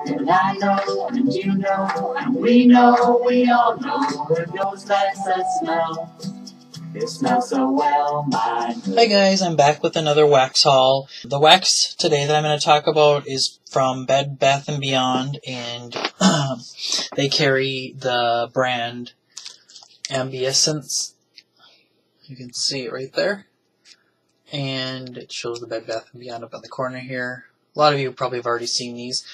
And I know, and you know, and we all know, it knows that's that smell. It smells so well, my good. Hi guys, I'm back with another wax haul. The wax today that I'm going to talk about is from Bed Bath & Beyond, and they carry the brand AmbiEscents. You can see it right there. And it shows the Bed Bath & Beyond up in the corner here. A lot of you probably have already seen these.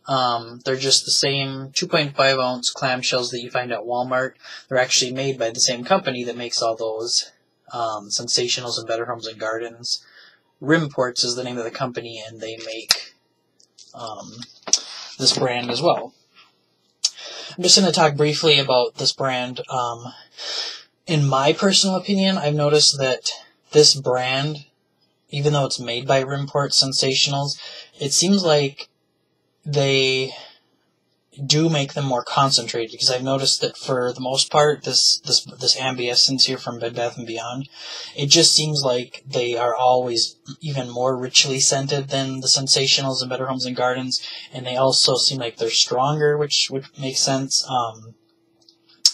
They're just the same 2.5 ounce clamshells that you find at Walmart. They're actually made by the same company that makes all those ScentSationals and Better Homes and Gardens. Rimports is the name of the company, and they make this brand as well. I'm just going to talk briefly about this brand. In my personal opinion, I've noticed that this brand, even though it's made by Rimports ScentSationals, it seems like they do make them more concentrated, because I've noticed that for the most part, this AmbiEscents here from Bed Bath & Beyond, it just seems like they are always even more richly scented than the ScentSationals and Better Homes and Gardens, and they also seem like they're stronger, which would make sense.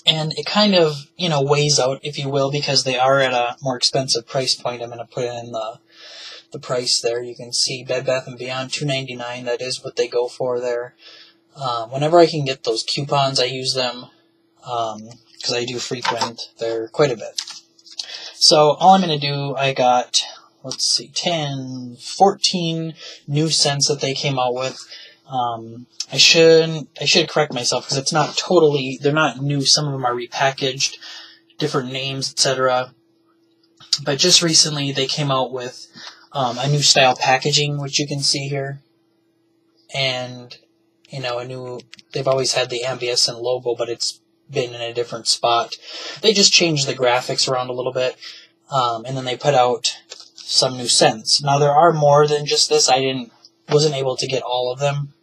And it kind of, weighs out, if you will, because they are at a more expensive price point. I'm going to put in the price there. You can see Bed Bath & Beyond, $2.99. That is what they go for there. Whenever I can get those coupons, I use them, because I do frequent there quite a bit. So all I'm going to do, I got, 14 new scents that they came out with. I should correct myself, because it's not totally, they're not new. Some of them are repackaged, different names, etc. But just recently they came out with a new style packaging, which you can see here. And, they've always had the AmbiEscent logo, but it's been in a different spot. They just changed the graphics around a little bit, and then they put out some new scents. Now, there are more than just this. I wasn't able to get all of them.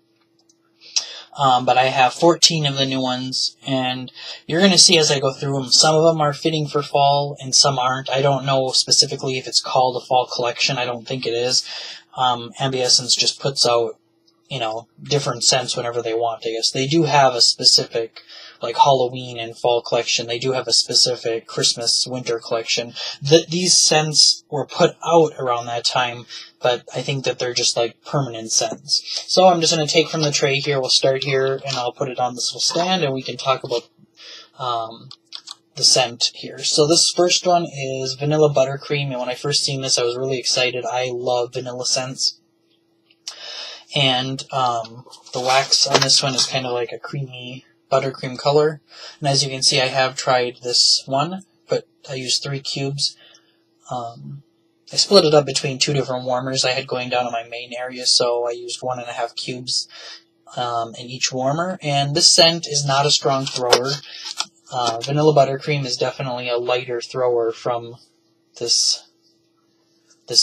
But I have 14 of the new ones, and you're going to see as I go through them, some of them are fitting for fall, and some aren't. I don't know specifically if it's called a fall collection. I don't think it is. AmbiEscents just puts out, different scents whenever they want, I guess. They do have a specific, like, Halloween and fall collection. They do have a specific Christmas, winter collection. These scents were put out around that time, but I think that they're just, like, permanent scents. So I'm just going to take from the tray here. We'll start here, and I'll put it on this little stand, and we can talk about the scent here. So this first one is Vanilla Buttercream, and when I first seen this, I was really excited. I love vanilla scents. And the wax on this one is kind of like a creamy buttercream color. And as you can see, I have tried this one, but I used 3 cubes. I split it up between 2 different warmers I had going down in my main area, so I used 1.5 cubes in each warmer. And this scent is not a strong thrower. Vanilla Buttercream is definitely a lighter thrower from this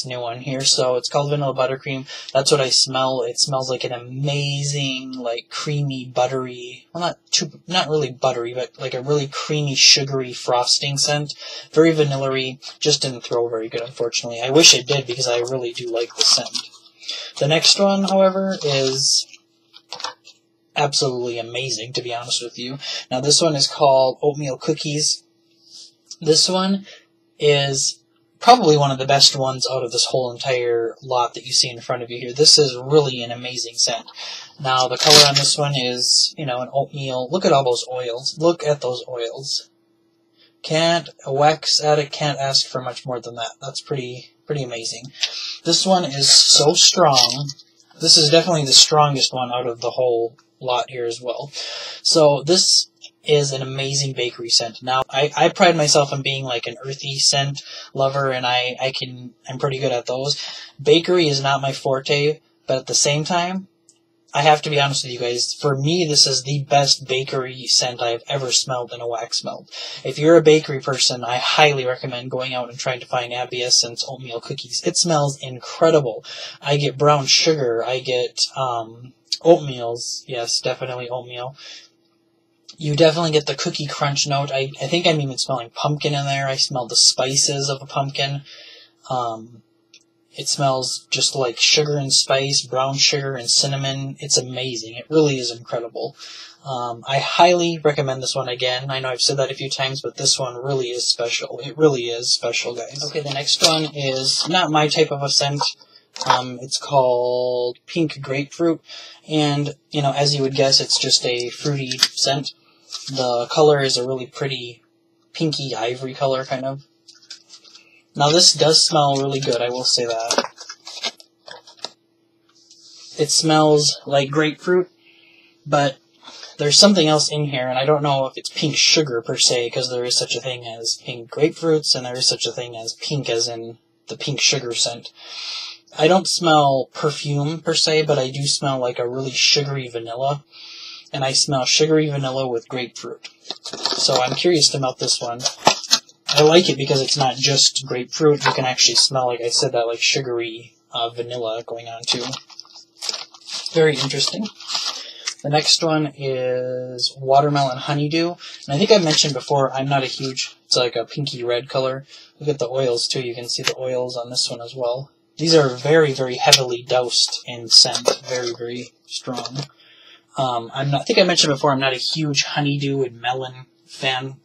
new one here. So it's called Vanilla Buttercream. That's what I smell. It smells like an amazing, like, creamy, buttery, well, not really buttery, but like a really creamy, sugary frosting scent. Very vanilla-y. Just didn't throw very good, unfortunately. I wish it did, because I really do like the scent. The next one, however, is absolutely amazing, to be honest with you. Now, this one is called Oatmeal Cookies. This one is probably one of the best ones out of this whole entire lot that you see in front of you here. This is really an amazing scent. Now, the color on this one is, an oatmeal. Look at all those oils. Look at those oils. A wax addict can't ask for much more than that. That's pretty amazing. This one is so strong. This is definitely the strongest one out of the whole lot here as well. So this is an amazing bakery scent. Now, I pride myself on being like an earthy scent lover, and I'm pretty good at those. Bakery is not my forte, but at the same time, I have to be honest with you guys, for me, this is the best bakery scent I've ever smelled in a wax melt. If you're a bakery person, I highly recommend going out and trying to find AmbiEscents Oatmeal Cookies. It smells incredible. I get brown sugar, I get oatmeals, yes, definitely oatmeal. You definitely get the cookie crunch note. I think I'm even smelling pumpkin in there. I smell the spices of a pumpkin. It smells just like sugar and spice, brown sugar and cinnamon. It's amazing. It really is incredible. I highly recommend this one again. I know I've said that a few times, but this one really is special. It really is special, guys. Okay, the next one is not my type of a scent. It's called Pink Grapefruit, and, you know, as you would guess, it's just a fruity scent. The color is a really pretty pinky ivory color, kind of. Now, this does smell really good, I will say that. It smells like grapefruit, but there's something else in here, and I don't know if it's pink sugar per se, because there is such a thing as pink grapefruits, and there is such a thing as pink as in the pink sugar scent. I don't smell perfume per se, but I do smell like a really sugary vanilla, and I smell sugary vanilla with grapefruit. So I'm curious to melt this one. I like it because it's not just grapefruit. You can actually smell, like I said, that like sugary vanilla going on too. Very interesting. The next one is Watermelon Honeydew. And I think I mentioned before, I'm not a huge, it's like a pinky red color. Look at the oils too. You can see the oils on this one as well. These are very, very heavily doused in scent. Very, very strong. I think I mentioned before, I'm not a huge honeydew and melon fan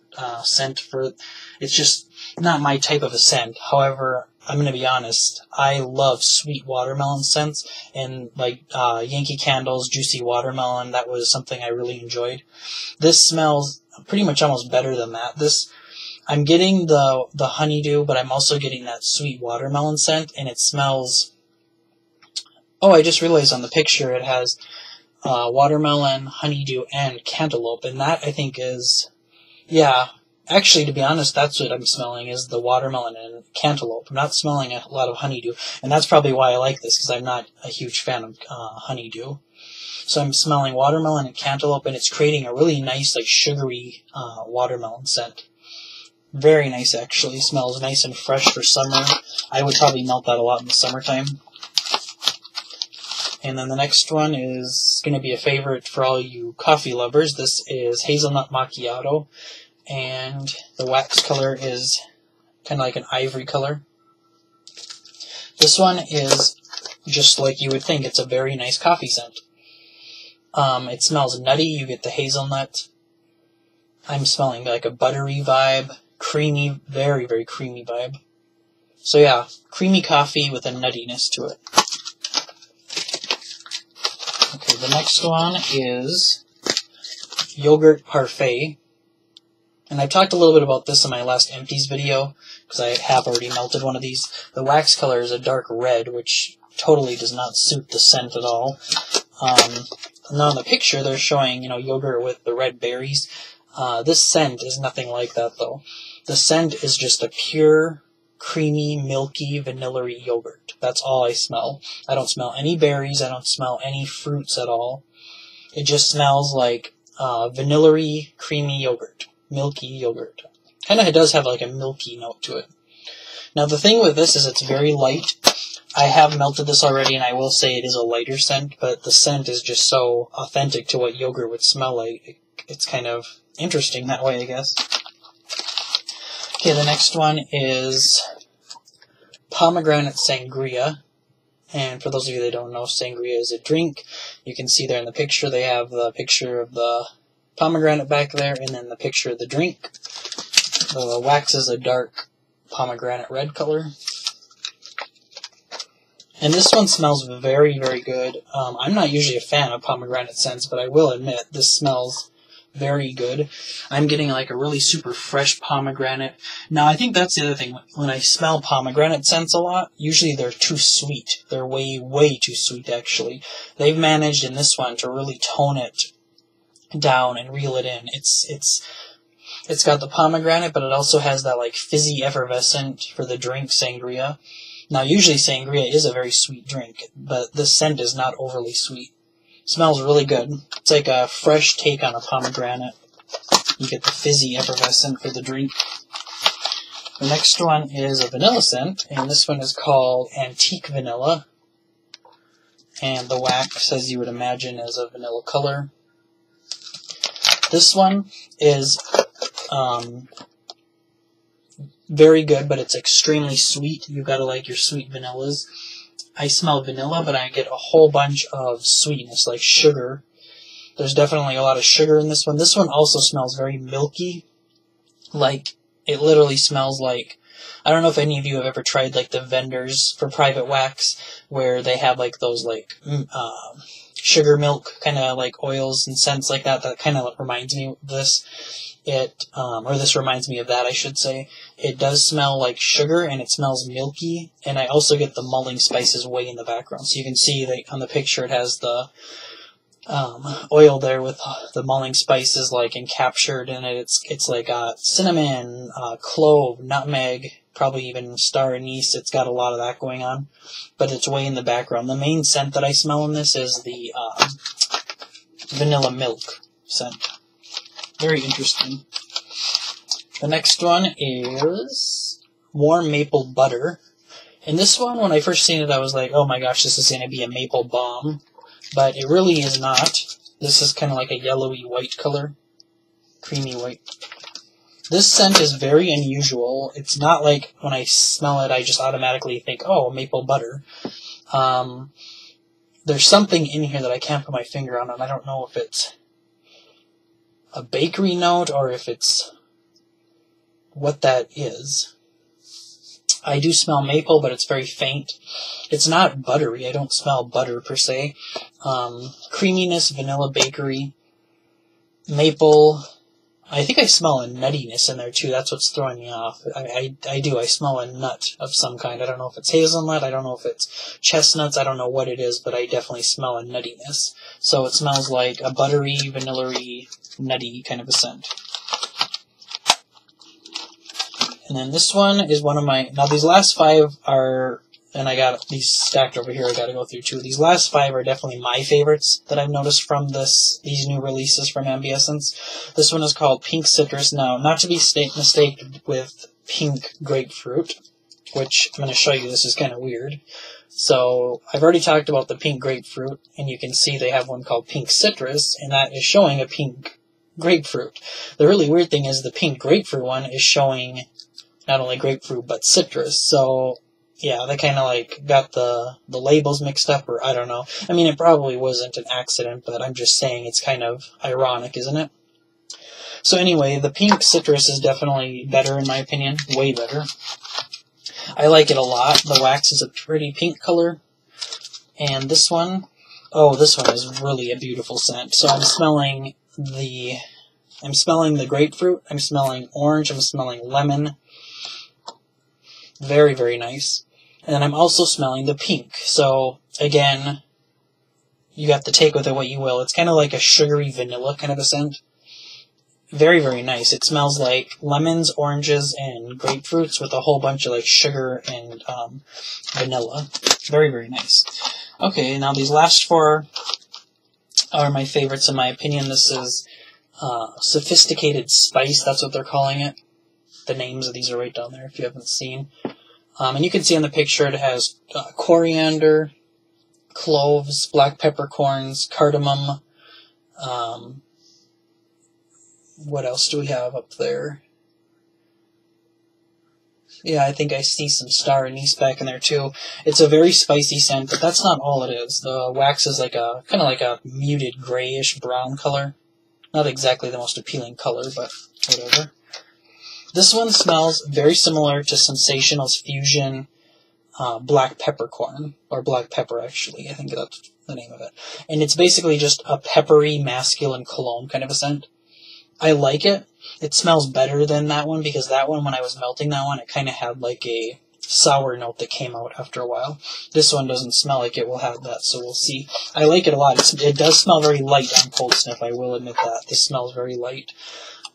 scent for. It's just not my type of a scent. However, I'm going to be honest, I love sweet watermelon scents, and like Yankee Candle's Juicy Watermelon, that was something I really enjoyed. This smells pretty much almost better than that. I'm getting the honeydew, but I'm also getting that sweet watermelon scent, and it smells. Oh, I just realized on the picture it has watermelon, honeydew, and cantaloupe, and that I think is, yeah. Actually, to be honest, that's what I'm smelling, is the watermelon and cantaloupe. I'm not smelling a lot of honeydew, and that's probably why I like this, because I'm not a huge fan of honeydew. So I'm smelling watermelon and cantaloupe, and it's creating a really nice, like, sugary watermelon scent. Very nice, actually. Smells nice and fresh for summer. I would probably melt that a lot in the summertime. And then the next one is going to be a favorite for all you coffee lovers. This is Hazelnut Macchiato. And the wax color is kind of like an ivory color. This one is just like you would think. It's a very nice coffee scent. It smells nutty. You get the hazelnut. I'm smelling like a buttery vibe. Creamy, very, very creamy vibe. So yeah, creamy coffee with a nuttiness to it. Okay, the next one is Yogurt Parfait. And I've talked a little bit about this in my last empties video, because I have already melted one of these. The wax color is a dark red, which totally does not suit the scent at all. Now in the picture, they're showing, you know, yogurt with the red berries. This scent is nothing like that, though. The scent is just a pure, creamy, milky, vanilla-y yogurt. That's all I smell. I don't smell any berries. I don't smell any fruits at all. It just smells like vanilla-y, creamy yogurt. Milky yogurt. Kind of does have like a milky note to it. Now the thing with this is it's very light. I have melted this already, and I will say it is a lighter scent, but the scent is just so authentic to what yogurt would smell like. It's kind of interesting that way, I guess. Okay, the next one is Pomegranate Sangria. And for those of you that don't know, sangria is a drink. You can see there in the picture, they have the picture of the pomegranate back there, and then the picture of the drink. The wax is a dark pomegranate red color. And this one smells very, very good. I'm not usually a fan of pomegranate scents, but I will admit this smells very good. I'm getting like a really super fresh pomegranate. Now, I think that's the other thing. When I smell pomegranate scents a lot, usually they're too sweet. They're way, way too sweet, actually. They've managed in this one to really tone it down and reel it in. It's got the pomegranate, but it also has that like fizzy effervescent for the drink sangria. Now, usually sangria is a very sweet drink, but this scent is not overly sweet. It smells really good. It's like a fresh take on a pomegranate. You get the fizzy effervescent for the drink. The next one is a vanilla scent, and this one is called Antique Vanilla. And the wax, as you would imagine, is a vanilla color. This one is very good, but it's extremely sweet. You've got to like your sweet vanillas. I smell vanilla, but I get a whole bunch of sweetness, like sugar. There's definitely a lot of sugar in this one. This one also smells very milky. Like, it literally smells like, I don't know if any of you have ever tried, like, the vendors for private wax, where they have, like, those, like, sugar milk kind of, like, oils and scents like that. That kind of reminds me of this. Or this reminds me of that, I should say. It does smell like sugar, and it smells milky, and I also get the mulling spices way in the background. So you can see that on the picture it has the oil there with the mulling spices like encaptured in it. It's like cinnamon, clove, nutmeg, probably even star anise. It's got a lot of that going on, but it's way in the background. The main scent that I smell in this is the vanilla milk scent. Very interesting. The next one is warm maple butter. And this one, when I first seen it, I was like, oh my gosh, this is going to be a maple bomb. But it really is not. This is kind of like a yellowy white color. Creamy white. This scent is very unusual. It's not like when I smell it, I just automatically think, oh, maple butter. There's something in here that I can't put my finger on, and I don't know if it's a bakery note or if it's what that is. I do smell maple, but it's very faint. It's not buttery. I don't smell butter per se. Creaminess, vanilla, bakery, maple. I think I smell a nuttiness in there too. That's what's throwing me off. I do. I smell a nut of some kind. I don't know if it's hazelnut. I don't know if it's chestnuts. I don't know what it is, but I definitely smell a nuttiness. So it smells like a buttery, vanilla-y, nutty kind of a scent. And then this one is one of my... Now these last 5 are... And I got these stacked over here. I got to go through 2. These last 5 are definitely my favorites that I've noticed from these new releases from AmbiEscents. This one is called Pink Citrus. Now, not to be mistaken with Pink Grapefruit, which I'm going to show you. This is kind of weird. So I've already talked about the Pink Grapefruit, and you can see they have one called Pink Citrus, and that is showing a pink grapefruit. The really weird thing is the Pink Grapefruit one is showing not only grapefruit but citrus. So yeah, they kind of like got the labels mixed up, or I don't know. I mean, it probably wasn't an accident, but I'm just saying it's kind of ironic, isn't it? So anyway, the Pink Citrus is definitely better in my opinion, way better. I like it a lot. The wax is a pretty pink color. And this one, oh, this one is really a beautiful scent. So I'm smelling the grapefruit, I'm smelling orange, I'm smelling lemon. Very, very nice. And then I'm also smelling the pink. So, again, you got to take with it what you will. It's kind of like a sugary vanilla kind of a scent. Very, very nice. It smells like lemons, oranges, and grapefruits with a whole bunch of like sugar and vanilla. Very, very nice. Okay, now these last 4 are my favorites in my opinion. This is Sophisticated Spice. That's what they're calling it. The names of these are right down there if you haven't seen. And you can see on the picture it has coriander, cloves, black peppercorns, cardamom. What else do we have up there? Yeah, I think I see some star anise back in there too. It's a very spicy scent, but that's not all it is. The wax is like a kind of like a muted grayish brown color. Not exactly the most appealing color, but whatever. This one smells very similar to ScentSationals Fusion Black Peppercorn, or Black Pepper actually, I think that's the name of it. And it's basically just a peppery masculine cologne kind of a scent. I like it. It smells better than that one, because that one, when I was melting that one, it kind of had like a sour note that came out after a while. This one doesn't smell like it will have that, so we'll see. I like it a lot. It does smell very light on cold sniff, I will admit that. This smells very light.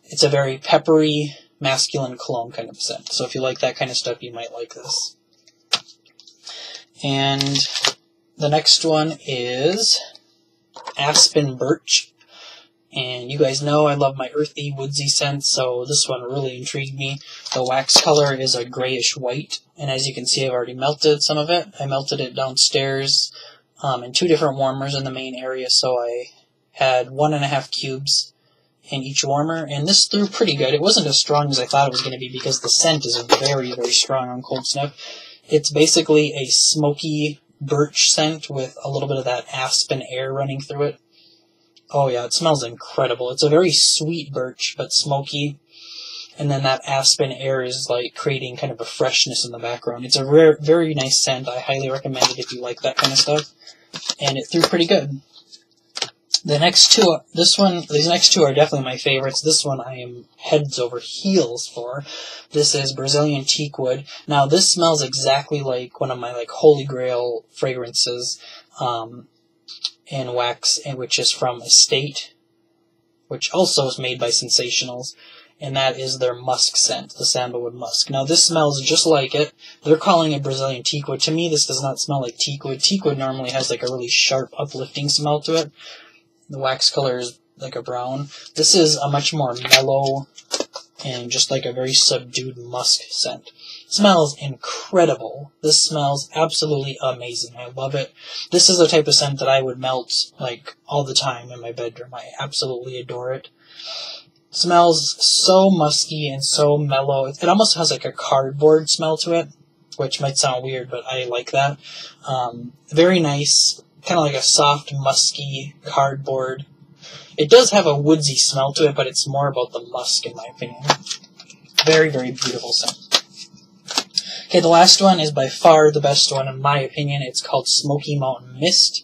It's a very peppery, masculine cologne kind of scent. So if you like that kind of stuff, you might like this. And the next one is Aspen Birch. And you guys know I love my earthy, woodsy scents, so this one really intrigued me. The wax color is a grayish white, and as you can see, I've already melted some of it. I melted it downstairs in 2 different warmers in the main area, so I had 1.5 cubes in each warmer, and this threw pretty good. It wasn't as strong as I thought it was going to be because the scent is very, very strong on cold sniff. It's basically a smoky birch scent with a little bit of that aspen air running through it. Oh yeah, it smells incredible. It's a very sweet birch, but smoky. And then that aspen air is like creating kind of a freshness in the background. It's a rare, very nice scent. I highly recommend it if you like that kind of stuff. And it threw pretty good. The next two, these next two are definitely my favorites. This one I am heads over heels for. This is Brazilian Teakwood. Now this smells exactly like one of my like holy grail fragrances in wax, which is from Estate, which also is made by ScentSationals. And that is their musk scent, the sandalwood musk. Now, this smells just like it. They're calling it Brazilian Teakwood. To me, this does not smell like Teakwood. Teakwood normally has like a really sharp, uplifting smell to it. The wax color is like a brown. This is a much more mellow and just like a very subdued musk scent. Smells incredible. This smells absolutely amazing. I love it. This is the type of scent that I would melt like all the time in my bedroom. I absolutely adore it. Smells so musky and so mellow. It almost has like a cardboard smell to it, which might sound weird, but I like that. Very nice, kind of like a soft, musky cardboard. It does have a woodsy smell to it, but it's more about the musk, in my opinion. Very, very beautiful scent. Okay, the last one is by far the best one, in my opinion. It's called Smoky Mountain Mist.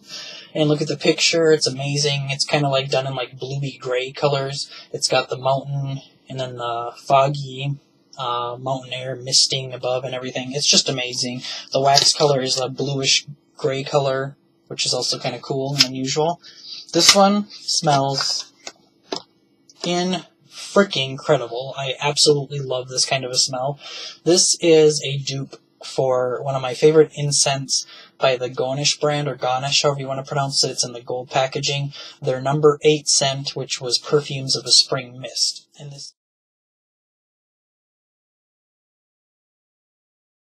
And look at the picture, it's amazing. It's kind of like done in like bluey gray colors. It's got the mountain and then the foggy mountain air misting above and everything. It's just amazing. The wax color is a bluish gray color, which is also kind of cool and unusual. This one smells freaking incredible. I absolutely love this kind of a smell. This is a dupe for one of my favorite incense by the Gonish brand, or Gonish, however you want to pronounce it. It's in the gold packaging. Their number 8 scent, which was Perfumes of a Spring Mist. And this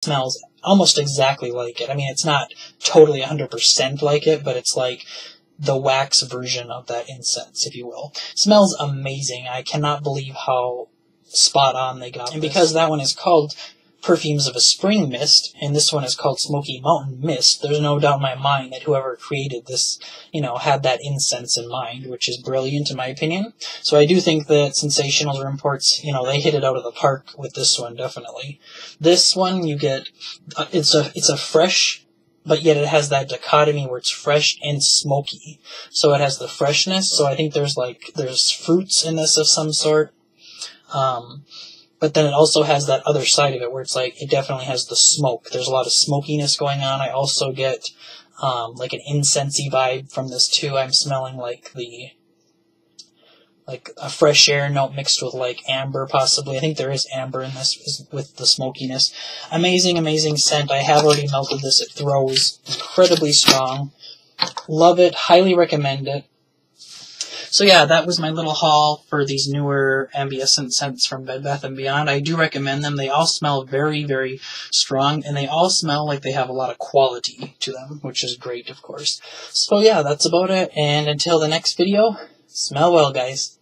smells almost exactly like it. I mean, it's not totally 100% like it, but it's like the wax version of that incense, if you will. Smells amazing. I cannot believe how spot on they got. And because that one is called Perfumes of a Spring Mist, and this one is called Smoky Mountain Mist, there's no doubt in my mind that whoever created this, had that incense in mind, which is brilliant in my opinion. So I do think that ScentSationals Rimports, they hit it out of the park with this one, definitely. This one, you get, it's a fresh, but yet it has that dichotomy where it's fresh and smoky. So it has the freshness, so I think there's fruits in this of some sort. But then it also has that other side of it where it's like, it definitely has the smoke. There's a lot of smokiness going on. I also get, like an incensey vibe from this too. I'm smelling like a fresh air note mixed with like amber possibly. I think there is amber in this with the smokiness. Amazing, amazing scent. I have already melted this. It throws incredibly strong. Love it. Highly recommend it. So yeah, that was my little haul for these newer AmbiEscents scents from Bed Bath & Beyond. I do recommend them. They all smell very, very strong, and they all smell like they have a lot of quality to them, which is great, of course. So yeah, that's about it, and until the next video, smell well, guys.